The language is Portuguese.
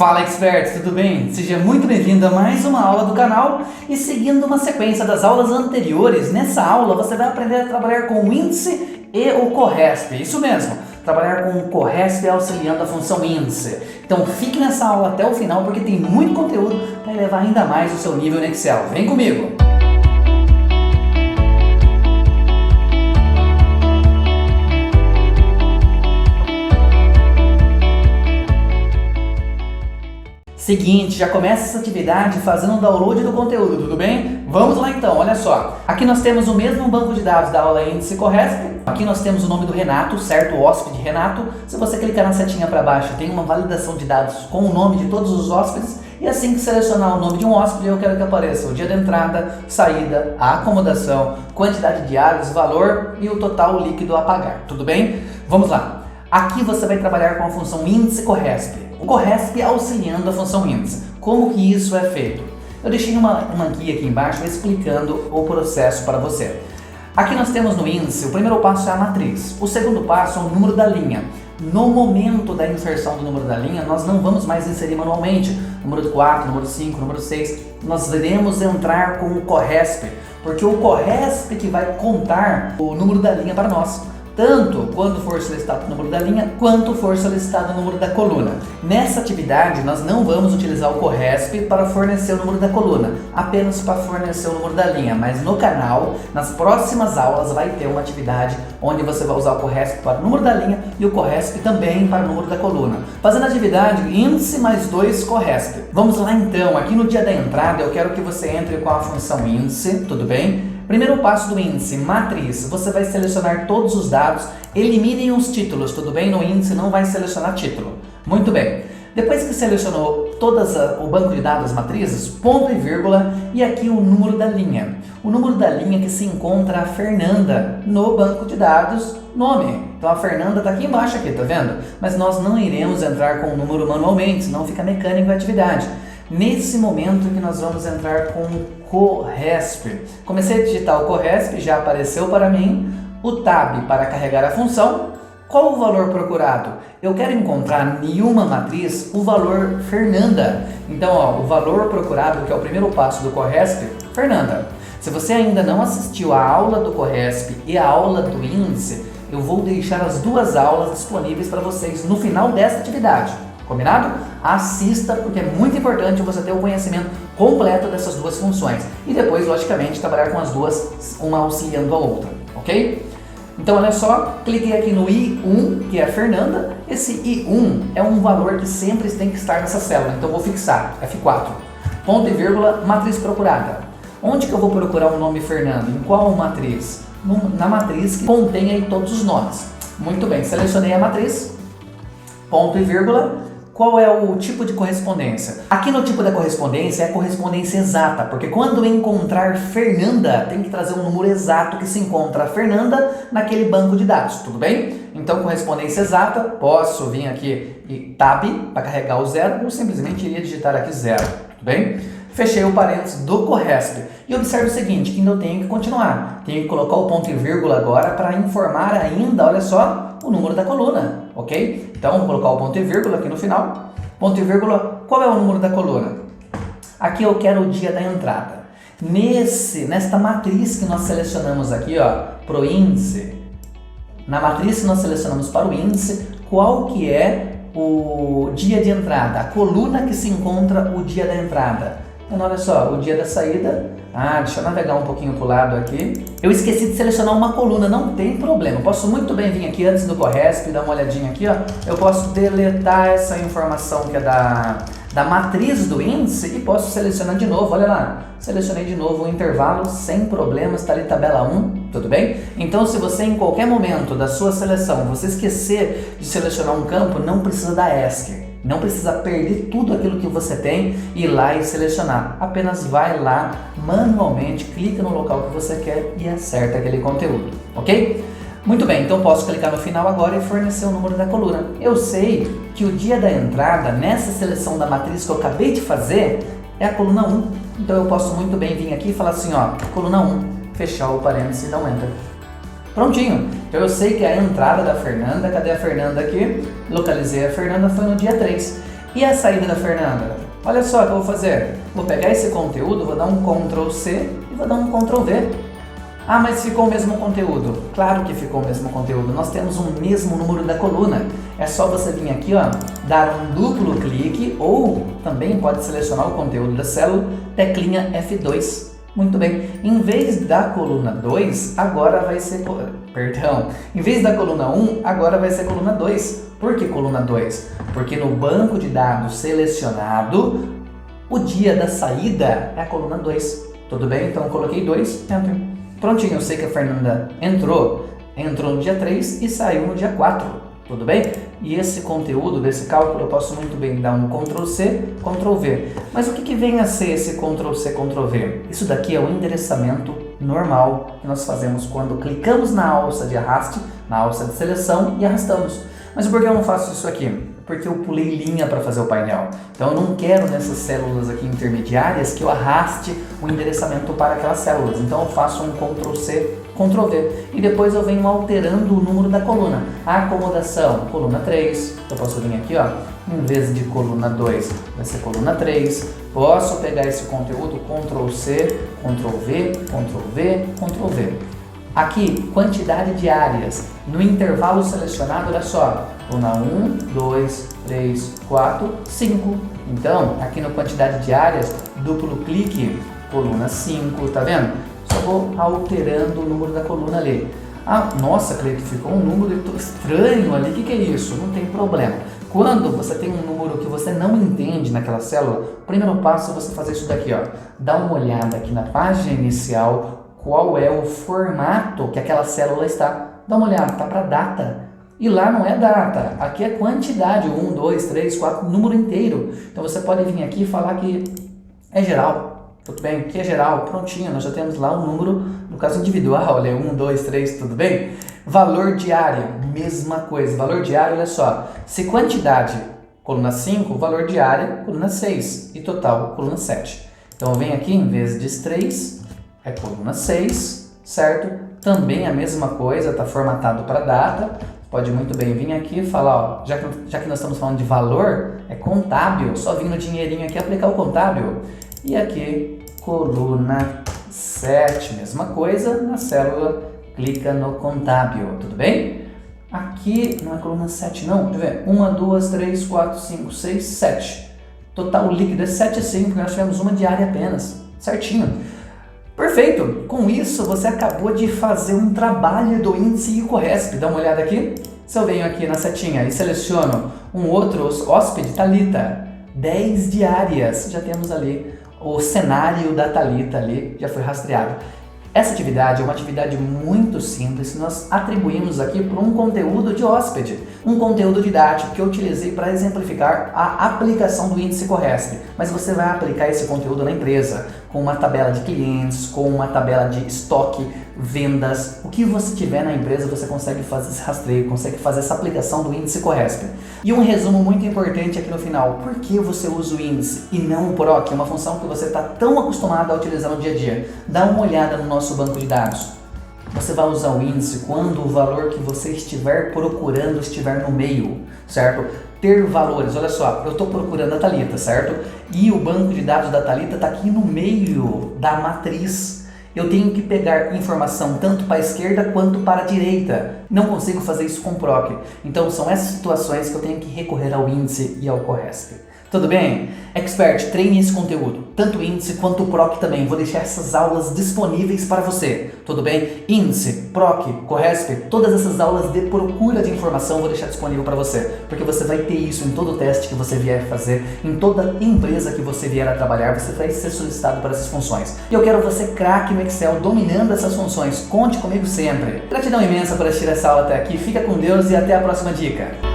Fala Experts, tudo bem? Seja muito bem-vindo a mais uma aula do canal e seguindo uma sequência das aulas anteriores, nessa aula você vai aprender a trabalhar com o índice e o CORRESP, isso mesmo, trabalhar com o CORRESP auxiliando a função índice. Então fique nessa aula até o final porque tem muito conteúdo para elevar ainda mais o seu nível no Excel. Vem comigo! Seguinte, já começa essa atividade fazendo um download do conteúdo, tudo bem? Vamos lá então, olha só. Aqui nós temos o mesmo banco de dados da aula Índice CORRESP. Aqui nós temos o nome do Renato, certo? O hóspede Renato. Se você clicar na setinha para baixo, tem uma validação de dados com o nome de todos os hóspedes. E assim que selecionar o nome de um hóspede, eu quero que apareça o dia de entrada, saída, a acomodação, quantidade de diários, valor e o total líquido a pagar, tudo bem? Vamos lá. Aqui você vai trabalhar com a função Índice CORRESP. O CORRESP auxiliando a função índice. Como que isso é feito? Eu deixei uma guia aqui embaixo explicando o processo para você. Aqui nós temos no índice, o primeiro passo é a matriz. O segundo passo é o número da linha. No momento da inserção do número da linha, nós não vamos mais inserir manualmente. Número 4, número 5, número 6. Nós iremos entrar com o CORRESP, porque o CORRESP que vai contar o número da linha para nós. Tanto quando for solicitado o número da linha, quanto for solicitado o número da coluna. Nessa atividade, nós não vamos utilizar o CORRESP para fornecer o número da coluna, apenas para fornecer o número da linha. Mas no canal, nas próximas aulas, vai ter uma atividade onde você vai usar o CORRESP para o número da linha e o CORRESP também para o número da coluna. Fazendo a atividade, índice mais 2 CORRESP. Vamos lá então, aqui no dia da entrada, eu quero que você entre com a função índice, tudo bem? Primeiro passo do índice, matriz. Você vai selecionar todos os dados, eliminem os títulos, tudo bem? No índice não vai selecionar título. Muito bem. Depois que selecionou o banco de dados matrizes, ponto e vírgula, e aqui o número da linha. O número da linha que se encontra a Fernanda no banco de dados, nome. Então a Fernanda está aqui embaixo, aqui, tá vendo? Mas nós não iremos entrar com o número manualmente, senão fica mecânico a atividade. Nesse momento que nós vamos entrar com o CORRESP. Comecei a digitar o CORRESP, já apareceu para mim o tab para carregar a função. Qual o valor procurado? Eu quero encontrar em uma matriz o valor Fernanda. Então, ó, o valor procurado, que é o primeiro passo do CORRESP, Fernanda. Se você ainda não assistiu a aula do CORRESP e a aula do índice, eu vou deixar as duas aulas disponíveis para vocês no final desta atividade. Combinado? Assista, porque é muito importante você ter o conhecimento completo dessas duas funções. E depois, logicamente, trabalhar com as duas, uma auxiliando a outra, ok? Então, olha só, cliquei aqui no I1, que é a Fernanda. Esse I1 é um valor que sempre tem que estar nessa célula, então vou fixar, F4. Ponto e vírgula, matriz procurada. Onde que eu vou procurar o nome Fernanda? Em qual matriz? Na matriz que contém aí todos os nomes. Muito bem, selecionei a matriz, ponto e vírgula. Qual é o tipo de correspondência? Aqui no tipo da correspondência é a correspondência exata, porque quando encontrar Fernanda, tem que trazer um número exato que se encontra a Fernanda naquele banco de dados, tudo bem? Então, correspondência exata, posso vir aqui e tab para carregar o zero, ou simplesmente iria digitar aqui zero, tudo bem? Fechei o parênteses do CORRESP. E observe o seguinte, que ainda eu tenho que continuar. Tenho que colocar o ponto e vírgula agora para informar ainda, olha só, o número da coluna, ok? Então, vou colocar o ponto e vírgula aqui no final. Ponto e vírgula, qual é o número da coluna? Aqui eu quero o dia da entrada. Nesta matriz que nós selecionamos aqui, ó, para o índice, na matriz que nós selecionamos para o índice, qual que é o dia de entrada? A coluna que se encontra o dia da entrada. Então, olha só, o dia da saída. Deixa eu navegar um pouquinho para o lado aqui. Eu esqueci de selecionar uma coluna, não tem problema. Eu posso muito bem vir aqui antes do CORRESP, dar uma olhadinha aqui, ó. Eu posso deletar essa informação que é da matriz do índice e posso selecionar de novo, olha lá. Selecionei de novo o intervalo, sem problemas, está ali tabela 1, tudo bem? Então, se você em qualquer momento da sua seleção, você esquecer de selecionar um campo, não precisa da ESC. Não precisa perder tudo aquilo que você tem e ir lá e selecionar. Apenas vai lá manualmente, clica no local que você quer e acerta aquele conteúdo, ok? Muito bem, então posso clicar no final agora e fornecer o número da coluna. Eu sei que o dia da entrada nessa seleção da matriz que eu acabei de fazer é a coluna 1. Então eu posso muito bem vir aqui e falar assim, ó, coluna 1, fechar o parênteses e dar um enter. Prontinho. Então eu sei que a entrada da Fernanda, cadê a Fernanda aqui? Localizei a Fernanda, foi no dia 3. E a saída da Fernanda? Olha só o que eu vou fazer. Vou pegar esse conteúdo, vou dar um Ctrl C e vou dar um Ctrl V. Ah, mas ficou o mesmo conteúdo. Claro que ficou o mesmo conteúdo. Nós temos o mesmo número da coluna. É só você vir aqui, ó, dar um duplo clique ou também pode selecionar o conteúdo da célula, teclinha F2. Muito bem. Em vez da coluna 2, agora vai ser... Perdão. Em vez da coluna 1, agora vai ser coluna 2. Por que coluna 2? Porque no banco de dados selecionado, o dia da saída é a coluna 2. Tudo bem? Então eu coloquei 2, enter. Prontinho, eu sei que a Fernanda entrou no dia 3 e saiu no dia 4. Tudo bem? E esse conteúdo desse cálculo eu posso muito bem dar um Ctrl C, Ctrl V. Mas o que vem a ser esse Ctrl C, Ctrl V? Isso daqui é o endereçamento normal que nós fazemos quando clicamos na alça de arraste, na alça de seleção e arrastamos. Mas por que eu não faço isso aqui? Porque eu pulei linha para fazer o painel. Então eu não quero nessas células aqui intermediárias que eu arraste o endereçamento para aquelas células. Então eu faço um Ctrl C, Ctrl V. E depois eu venho alterando o número da coluna. A acomodação, coluna 3. Eu posso vir aqui, ó, em vez de coluna 2, vai ser coluna 3. Posso pegar esse conteúdo, Ctrl C, Ctrl V, Ctrl V, Ctrl V. Aqui, quantidade de áreas. No intervalo selecionado, olha só, coluna 1, 2, 3, 4, 5. Então, aqui no quantidade de áreas, duplo clique, coluna 5, tá vendo? Só vou alterando o número da coluna ali. Ah, nossa, Cleito, ficou um número estranho ali, o que é isso? Não tem problema. Quando você tem um número que você não entende naquela célula, o primeiro passo é você fazer isso daqui, ó. Dá uma olhada aqui na página inicial, qual é o formato que aquela célula está. Dá uma olhada, tá para data. E lá não é data, aqui é quantidade, 1, 2, 3, 4, número inteiro. Então você pode vir aqui e falar que é geral, tudo bem? Aqui é geral, prontinho, nós já temos lá o número, no caso individual, olha, 1, 2, 3, tudo bem? Valor diário, mesma coisa, valor diário, olha só, se quantidade, coluna 5, valor diário, coluna 6, e total, coluna 7. Então eu venho aqui, em vez de 3, é coluna 6, certo? Também a mesma coisa, está formatado para data. Pode muito bem vir aqui e falar, ó, já que nós estamos falando de valor, é contábil, só vir no dinheirinho aqui e aplicar o contábil. E aqui, coluna 7, mesma coisa, na célula, clica no contábil, tudo bem? Aqui, não é coluna 7 não, deixa eu ver, 1, 2, 3, 4, 5, 6, 7. Total líquido é 7 e 5, porque nós tivemos uma diária apenas, certinho. Perfeito! Com isso, você acabou de fazer um trabalho do índice IOCORESP. Dá uma olhada aqui. Se eu venho aqui na setinha e seleciono um outro hóspede, Thalita, 10 diárias. Já temos ali o cenário da Thalita ali, já foi rastreado. Essa atividade é uma atividade muito simples que nós atribuímos aqui para um conteúdo de hóspede, um conteúdo didático que eu utilizei para exemplificar a aplicação do índice IOCORESP. Mas você vai aplicar esse conteúdo na empresa, com uma tabela de clientes, com uma tabela de estoque, vendas, o que você tiver na empresa você consegue fazer esse rastreio, consegue fazer essa aplicação do índice IOCORESP. E um resumo muito importante aqui no final, por que você usa o índice e não o PROC, uma função que você está tão acostumado a utilizar no dia a dia. Dá uma olhada no nosso banco de dados. Você vai usar o índice quando o valor que você estiver procurando estiver no meio, certo? Ter valores, olha só, eu estou procurando a Thalita, certo? E o banco de dados da Thalita está aqui no meio da matriz. Eu tenho que pegar informação tanto para a esquerda quanto para a direita. Não consigo fazer isso com o PROC. Então são essas situações que eu tenho que recorrer ao índice e ao IOCORESP. Tudo bem? Expert, treine esse conteúdo, tanto o índice quanto o PROC também. Vou deixar essas aulas disponíveis para você. Tudo bem? Índice, PROC, IOCORESP, todas essas aulas de procura de informação vou deixar disponível para você. Porque você vai ter isso em todo teste que você vier fazer, em toda empresa que você vier a trabalhar, você vai ser solicitado para essas funções. E eu quero você craque no Excel, dominando essas funções. Conte comigo sempre. Gratidão imensa por assistir essa aula até aqui. Fica com Deus e até a próxima dica.